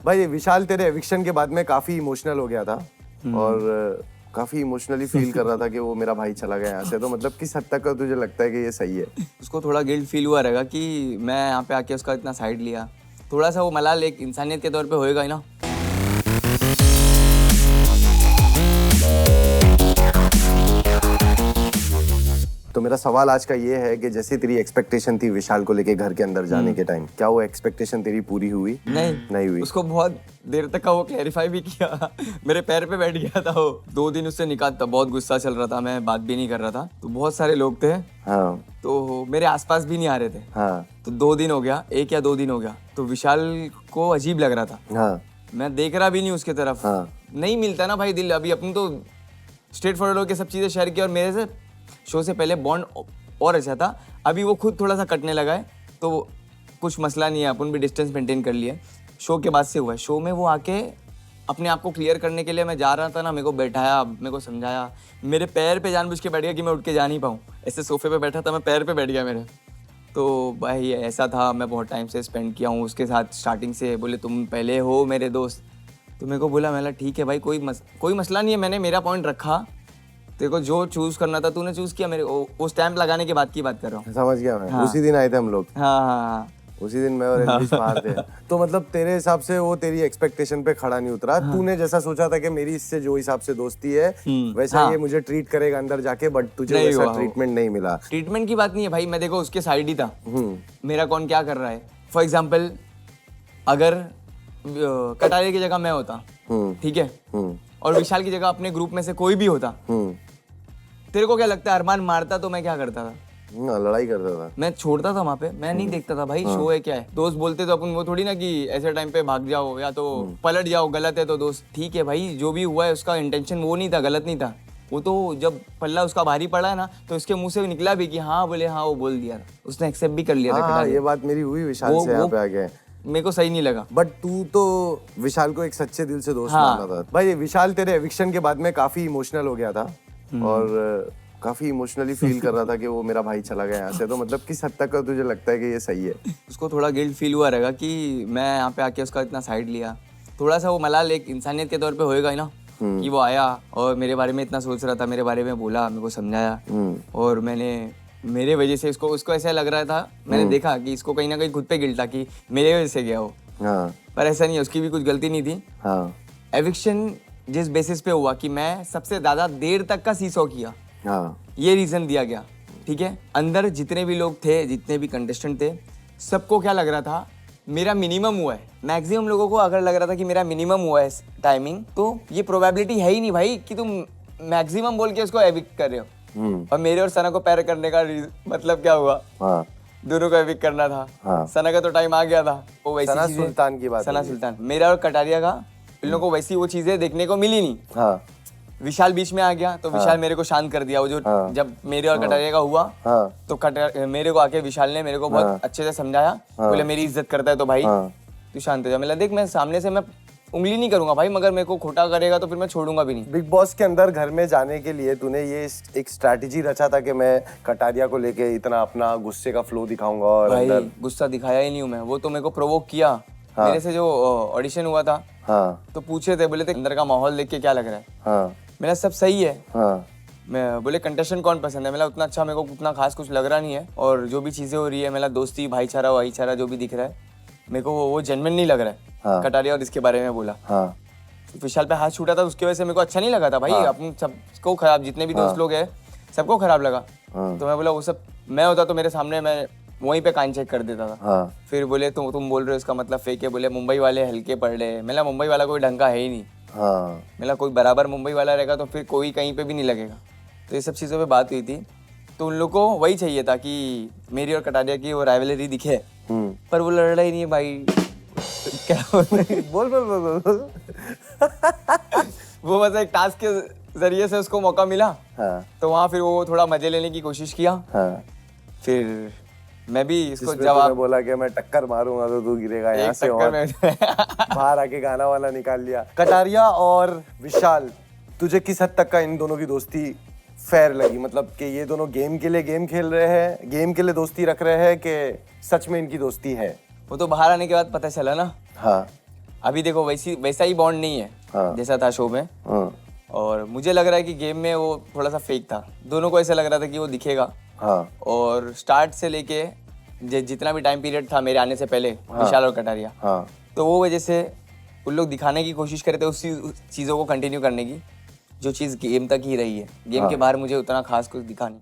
भाई विशाल तेरे एविक्शन के बाद में काफी इमोशनल हो गया था और काफी इमोशनली फील कर रहा था कि वो मेरा भाई चला गया यहाँ से। तो मतलब किस हद तक तुझे लगता है कि ये सही है? उसको थोड़ा गिल्ट फील हुआ रहेगा कि मैं यहाँ पे आके उसका इतना साइड लिया। थोड़ा सा वो मलाल एक इंसानियत के तौर पे होएगा ही ना। तो मेरा सवाल आज का ये है कि जैसे तेरी एक्सपेक्टेशन थी विशाल को लेके घर के अंदर जाने के टाइम, क्या वो एक्सपेक्टेशन तेरी पूरी हुई? नहीं हुई। उसको बहुत देर तक का वो क्लैरिफाई भी किया। मेरे पैर पे बैठ गया था वो। 2 दिन उससे निकाल था, बहुत गुस्सा चल रहा था, मैं बात भी नहीं कर रहा था। तो बहुत सारे लोग थे। हाँ। तो मेरे आसपास भी नहीं आ रहे थे। हाँ। तो 2 दिन हो गया, 1 या 2 दिन हो गया। तो विशाल को अजीब लग रहा था। हाँ। मैं देख रहा भी नहीं उसके तरफ। हाँ। नहीं मिलता ना भाई दिल। अभी अपन तो स्ट्रेट फॉरवर्ड होकर सब चीजें शेयर की और मेरे से शो से पहले बॉन्ड और अच्छा था। अभी वो खुद थोड़ा सा कटने लगा है तो कुछ मसला नहीं है, अपन भी डिस्टेंस मेंटेन कर लिया। शो के बाद से हुआ है। शो में वो आके अपने आप को क्लियर करने के लिए मैं जा रहा था ना, मेरे को बैठाया, मेरे को समझाया, मेरे पैर पे जानबूझ के बैठ गया कि मैं उठ के जा नहीं पाऊँ। ऐसे सोफे पे बैठा था, मैं पैर पे बैठ गया मेरे। तो भाई ऐसा था, मैं बहुत टाइम से स्पेंड किया हूँ उसके साथ स्टार्टिंग से। बोले तुम पहले हो मेरे दोस्त। तो मेरे को बोला, मैं ठीक है भाई, कोई मसला नहीं है। मैंने मेरा पॉइंट रखा, तेरे को जो चूज करना था तूने चूज किया। मेरे वो स्टैंप लगाने के बाद की बात कर रहा हूँ। समझ गया मैं। हाँ। उसी दिन आए थे हम लोग। हाँ। उसी दिन मैं और एलविश बाहर थे। तो मतलब तेरे हिसाब से वो तेरी एक्सपेक्टेशन पे खड़ा नहीं उतरा। तूने जैसा सोचा था कि मेरी इससे जो हिसाब से दोस्ती है वैसा ये मुझे ट्रीट करेगा अंदर जाके, बट तुझे वैसा ट्रीटमेंट नहीं मिला। ट्रीटमेंट की बात नहीं है भाई, मैं देखो उसके साइड ही था। मेरा कौन क्या कर रहा है। फॉर एग्जाम्पल अगर कटारे की जगह मैं होता, ठीक है, और विशाल की जगह अपने ग्रुप में से कोई भी होता, तेरे को क्या लगता है अरमान मारता तो मैं क्या करता था? लड़ाई करता था। मैं छोड़ता था वहां पे, मैं नहीं देखता था भाई शो है क्या है। दोस्त बोलते तो अपन वो थोड़ी ना कि ऐसे टाइम पे भाग जाओ या तो पलट जाओ, गलत है तो दोस्त ठीक है भाई, जो भी हुआ है उसका इंटेंशन वो नहीं था, गलत नहीं था वो। तो जब पल्ला उसका भारी पड़ा है ना तो उसके मुंह से निकला भी कि हाँ बोले हाँ, वो बोल दिया, उसने एक्सेप्ट भी कर लिया था। हाँ, ये बात मेरी हुई विशाल से यहाँ पे आ गए। मेरे को सही नहीं लगा। बट तू तो विशाल को एक सच्चे दिल से दोस्त माना था। भाई विशाल तेरे एविक्शन के बाद में काफी इमोशनल हो गया था और काफी इमोशनली फील कर रहा था कि वो मेरा भाई चला गया यहाँ से। तो मतलब किस हद तक तुझे लगता है कि ये सही है? उसको थोड़ा गिल्ट फील हुआ रहेगा कि मैं यहाँ पे आके उसका इतना साइड लिया। थोड़ा सा वो मलाल एक इंसानियत के तौर पे होएगा ही ना कि वो आया और मेरे बारे में इतना सोच रहा था, मेरे बारे में बोला, मेरे को समझाया और मेरे वजह से उसको ऐसा लग रहा था। मैंने देखा कि इसको कहीं ना कहीं खुद पे गिल्ट था कि मेरे वजह से गया वो। पर ऐसा नहीं है, उसकी भी कुछ गलती नहीं थी। एविक्शन जिस बेसिस पे हुआ कि मैं सबसे ज्यादा देर तक का सीसो किया, ये रीजन दिया गया, ठीक है। अंदर जितने भी लोग थे, जितने भी कंटेस्टेंट थे, सबको क्या लग रहा था मेरा मिनिमम हुआ है। मैक्सिमम लोगों को अगर लग रहा था कि मेरा मिनिमम हुआ है टाइमिंग, तो ये प्रोबेबिलिटी है ही नहीं भाई कि तुम मैक्सिमम बोल के उसको एविक्ट कर रहे हो। और मेरे और सना को पैर करने का मतलब क्या हुआ? दोनों को एविक्ट करना था। सना का तो टाइम आ गया था। वो वैसी सना सुल्तान की बात, सना सुल्तान, मेरा और कटारिया का, इन लोगों को वैसी वो चीजें देखने को मिली नहीं। विशाल बीच में आ गया तो विशाल मेरे को शांत कर दिया। वो जो जब मेरे और कटारिया का हुआ तो मेरे को आके विशाल ने मेरे को बहुत अच्छे से समझाया। बोले मेरी इज्जत करता है तो भाई तू शांत हो जा। मैं देख, मैं सामने से मैं उंगली नहीं करूंगा भाई, मगर मेरे को खोटा करेगा तो फिर मैं छोड़ूंगा भी नहीं। बिग बॉस के अंदर घर में जाने के लिए तूने ये एक स्ट्रैटेजी रचा था कि मैं कटारिया को लेके इतना अपना गुस्से का फ्लो दिखाऊंगा और भाई अंदर गुस्सा दिखाया ही नहीं हूँ मैं। वो तो मेरे को प्रोवोक किया। मेरे से जो ऑडिशन हुआ था तो पूछे थे, बोले थे अंदर का माहौल देख के क्या लग रहा है? मेरा सब सही है। मैं बोले कंटेस्टेंट कौन पसंद है? मेरा उतना अच्छा, मेरे को उतना खास कुछ लग रहा नहीं है। और जो भी चीजें हो रही है, मेरा दोस्ती भाईचारा जो भी दिख रहा है मेरे को वो जेन्युइन नहीं लग रहा है। कटारिया और इसके बारे में बोला। विशाल पे हाथ छूटा था, उसकी वजह से मेरे को अच्छा नहीं लगा था भाई। अपन सबको खराब, जितने भी दोस्त लोग हैं सबको खराब लगा। तो मैं बोला वो सब मैं होता तो मेरे सामने मैं वहीं पे कान चेक कर देता था। फिर बोले तुम बोल रहे हो इसका मतलब फेक है। बोले मुंबई वाले हल्के पड़ रहे। मेरा मुंबई वाला कोई ढंग का है ही नहीं। मेरा कोई बराबर मुंबई वाला रहेगा तो फिर कोई कहीं पे भी नहीं लगेगा। तो ये सब चीज़ों पे बात हुई थी। तो उन लोग को वही चाहिए था कि मेरी और कटारिया की वो राइवलरी दिखे, पर वो लड़ रहा ही नहीं भाई। क्या बोल बोल बोल बोल। वो बस एक टास्क के जरिए से उसको मौका मिला। तो वहाँ फिर वो थोड़ा मजे लेने की कोशिश किया। फिर मैं भी इसको जवाब बोला कि मैं टक्कर मारूंगा तो तू गिरेगा यहाँ से, और बाहर आके गाना वाला निकाल लिया। कटारिया और विशाल, तुझे किस हद तक का इन दोनों की दोस्ती फेयर लगी? मतलब कि ये दोनों गेम के लिए गेम खेल रहे हैं, गेम के लिए दोस्ती रख रहे हैं कि सच में इनकी दोस्ती है? वो तो बाहर आने के बाद पता चला ना। अभी देखो वैसा ही बॉन्ड नहीं है जैसा था शो में। और मुझे लग रहा है कि गेम में वो थोड़ा सा फेक था, दोनों को ऐसा लग रहा था कि वो दिखेगा। और स्टार्ट से लेके जितना भी टाइम पीरियड था मेरे आने से पहले, विशाल और कटारिया, तो वो वजह से उन लोग दिखाने की कोशिश करते उस चीज़ों को कंटिन्यू करने की, जो चीज़ गेम तक ही रही है। गेम के बाहर मुझे उतना खास कुछ दिखा नहीं।